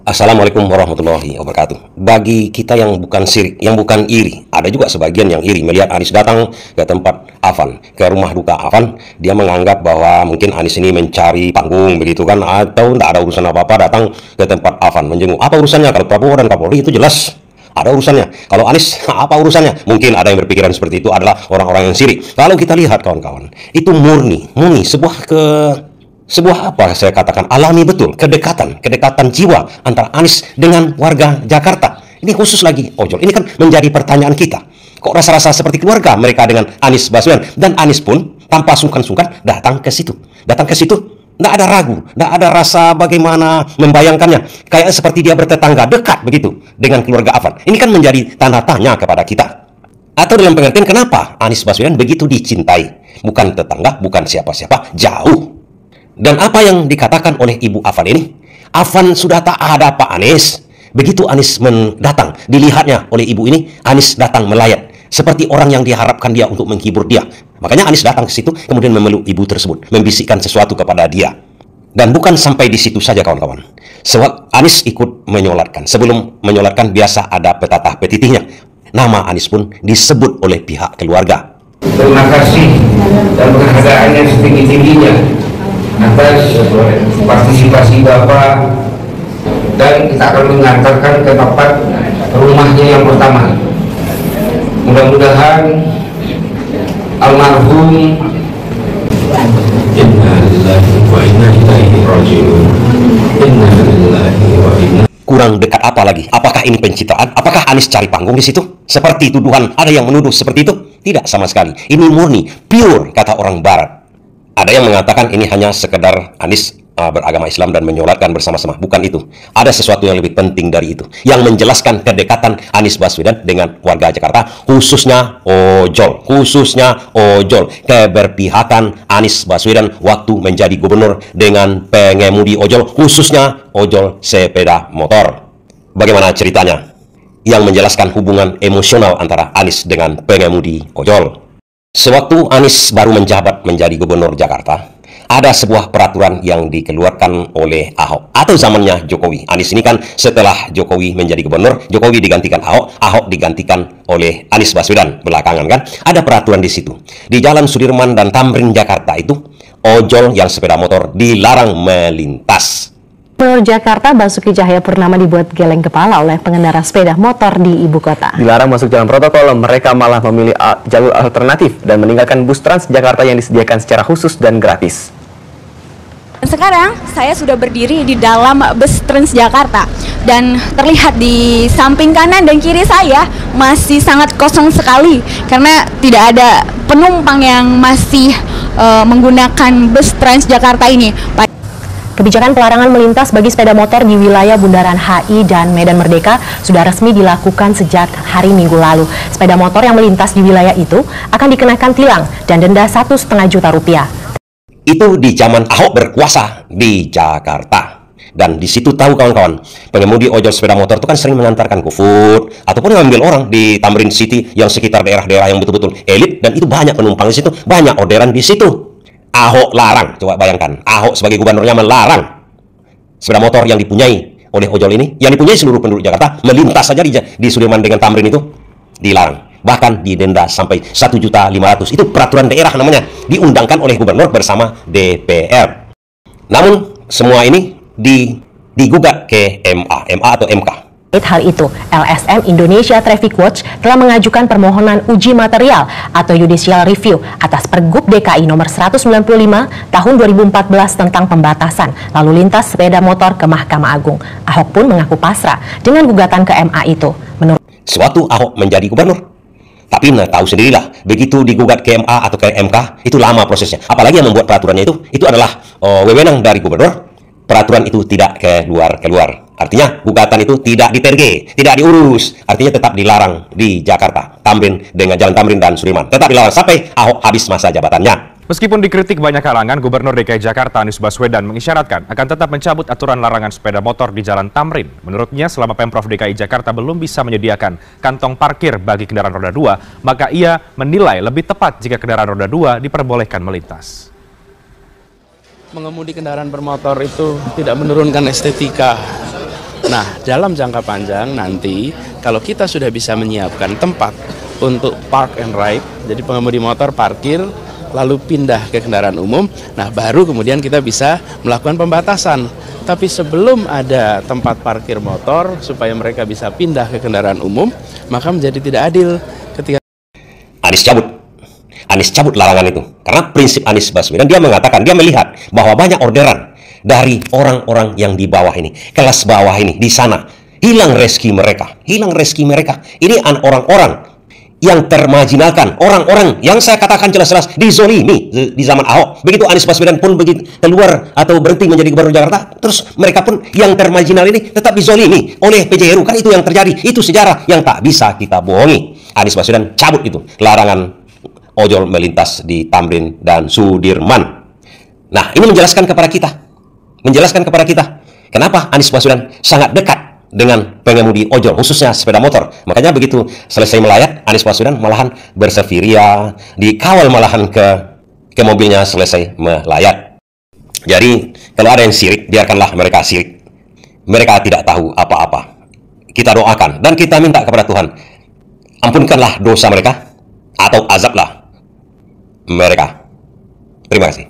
Assalamualaikum warahmatullahi wabarakatuh. Bagi kita yang bukan sirik, yang bukan iri, ada juga sebagian yang iri melihat Anies datang ke tempat Afan, ke rumah duka Afan. Dia menganggap bahwa mungkin Anies ini mencari panggung begitu kan, atau tidak ada urusan apa-apa datang ke tempat Afan menjenguk. Apa urusannya? Kalau Prabowo dan Kapolri itu jelas ada urusannya. Kalau Anies, apa urusannya? Mungkin ada yang berpikiran seperti itu adalah orang-orang yang sirik. Kalau kita lihat kawan-kawan, itu murni sebuah apa saya katakan alami betul, kedekatan jiwa antara Anies dengan warga Jakarta. Ini khusus lagi ojol. Ini kan menjadi pertanyaan kita. Kok rasa-rasa seperti keluarga mereka dengan Anies Baswedan, dan Anies pun tanpa sungkan-sungkan datang ke situ. Tidak ada ragu, tidak ada rasa bagaimana membayangkannya. Kayak seperti dia bertetangga dekat begitu dengan keluarga Afan. Ini kan menjadi tanda tanya kepada kita. Atau dalam pengertian kenapa Anies Baswedan begitu dicintai? Bukan tetangga, bukan siapa-siapa, jauh. Dan apa yang dikatakan oleh Ibu Afan ini, Afan sudah tak ada Pak Anies. Begitu Anies datang, dilihatnya oleh ibu ini, Anies datang melayat. Seperti orang yang diharapkan dia untuk menghibur dia. Makanya Anies datang ke situ, kemudian memeluk ibu tersebut, membisikkan sesuatu kepada dia. Dan bukan sampai di situ saja kawan-kawan. Sebab Anies ikut menyolatkan. Sebelum menyolatkan biasa ada petatah petitihnya. Nama Anies pun disebut oleh pihak keluarga. Terima kasih dan penghargaannya setinggi-tingginya atas partisipasi Bapak, dan kita akan mengantarkan ke tempat rumahnya yang pertama. Mudah-mudahan almarhum kurang dekat apa lagi? Apakah ini pencitraan? Apakah Anies cari panggung di situ? Seperti tuduhan ada yang menuduh seperti itu? Tidak sama sekali. Ini murni, pure kata orang Barat. Ada yang mengatakan ini hanya sekedar Anies beragama Islam dan menyolatkan bersama-sama. Bukan itu. Ada sesuatu yang lebih penting dari itu. Yang menjelaskan kedekatan Anies Baswedan dengan warga Jakarta, khususnya ojol. Keberpihakan Anies Baswedan waktu menjadi gubernur dengan pengemudi ojol, khususnya ojol sepeda motor. Bagaimana ceritanya? Yang menjelaskan hubungan emosional antara Anies dengan pengemudi ojol. Sewaktu Anies baru menjabat menjadi gubernur Jakarta, ada sebuah peraturan yang dikeluarkan oleh Ahok atau zamannya Jokowi. Anies ini kan setelah Jokowi menjadi gubernur, Jokowi digantikan Ahok, Ahok digantikan oleh Anies Baswedan belakangan kan. Ada peraturan di situ. Di Jalan Sudirman dan Tamrin Jakarta itu, ojol yang sepeda motor dilarang melintas. Gubernur Jakarta Basuki Cahayapurnama dibuat geleng kepala oleh pengendara sepeda motor di ibu kota. Dilarang masuk jalan protokol, mereka malah memilih jalur alternatif dan meninggalkan bus Transjakarta yang disediakan secara khusus dan gratis. Sekarang saya sudah berdiri di dalam bus Transjakarta dan terlihat di samping kanan dan kiri saya masih sangat kosong sekali karena tidak ada penumpang yang masih menggunakan bus Transjakarta ini. Kebijakan pelarangan melintas bagi sepeda motor di wilayah Bundaran HI dan Medan Merdeka sudah resmi dilakukan sejak hari Minggu lalu. Sepeda motor yang melintas di wilayah itu akan dikenakan tilang dan denda Rp1,5 juta. Itu di zaman Ahok berkuasa di Jakarta. Dan di situ tahu kawan-kawan, pengemudi ojol sepeda motor itu kan sering mengantarkan GoFood ataupun ngambil orang di Tamrin City yang sekitar daerah-daerah yang betul-betul elit, dan itu banyak penumpang di situ, banyak orderan di situ. Ahok larang, coba bayangkan, Ahok sebagai gubernurnya melarang sepeda motor yang dipunyai oleh ojol ini, yang dipunyai seluruh penduduk Jakarta, melintas saja di Sudirman dengan Tamrin itu, dilarang. Bahkan didenda sampai Rp1.500.000. Itu peraturan daerah namanya, diundangkan oleh gubernur bersama DPR. Namun semua ini digugat ke MA atau MK. Hal itu, LSM Indonesia Traffic Watch telah mengajukan permohonan uji material atau judicial review atas Pergub DKI nomor 195 tahun 2014 tentang pembatasan lalu lintas sepeda motor ke Mahkamah Agung. Ahok pun mengaku pasrah dengan gugatan ke MA itu. Sewaktu Ahok menjadi gubernur, Tapi tahu sendirilah, begitu digugat ke MA atau ke MK, itu lama prosesnya. Apalagi yang membuat peraturannya itu adalah wewenang dari gubernur. Peraturan itu tidak keluar. Artinya gugatan itu tidak diterge, tidak diurus. Artinya tetap dilarang di Jakarta, Tamrin dengan Jalan Tamrin dan Sudirman. Tetap dilarang sampai Ahok habis masa jabatannya. Meskipun dikritik banyak kalangan, Gubernur DKI Jakarta Anies Baswedan mengisyaratkan akan tetap mencabut aturan larangan sepeda motor di Jalan Tamrin. Menurutnya, selama Pemprov DKI Jakarta belum bisa menyediakan kantong parkir bagi kendaraan roda 2, maka ia menilai lebih tepat jika kendaraan roda 2 diperbolehkan melintas. Mengemudi kendaraan bermotor itu tidak menurunkan estetika. Nah, dalam jangka panjang nanti, kalau kita sudah bisa menyiapkan tempat untuk park and ride, jadi pengemudi motor parkir, lalu pindah ke kendaraan umum, nah baru kemudian kita bisa melakukan pembatasan. Tapi sebelum ada tempat parkir motor supaya mereka bisa pindah ke kendaraan umum, maka menjadi tidak adil ketika Anies cabut larangan itu. Karena prinsip Anies Baswedan, dia mengatakan, dia melihat bahwa banyak orderan dari orang-orang yang di bawah ini, kelas bawah ini, di sana, hilang rezeki mereka. Ini orang-orang yang termarginalkan, orang-orang yang saya katakan jelas-jelas dizolimi di zaman Ahok. Begitu Anies Baswedan pun begitu keluar atau berhenti menjadi gubernur Jakarta, terus mereka pun yang termarginal ini tetap dizolimi oleh PJ Heru. Kan itu yang terjadi, itu sejarah yang tak bisa kita bohongi. Anies Baswedan cabut itu larangan ojol melintas di Tamrin dan Sudirman. Nah, ini menjelaskan kepada kita, kenapa Anies Baswedan sangat dekat dengan pengemudi ojol, khususnya sepeda motor. Makanya begitu selesai melayat, Anies Baswedan malahan bersefiria, dikawal malahan ke mobilnya selesai melayat. Jadi, kalau ada yang sirik, biarkanlah mereka sirik. Mereka tidak tahu apa-apa. Kita doakan dan kita minta kepada Tuhan, ampunkanlah dosa mereka atau azablah mereka. Terima kasih.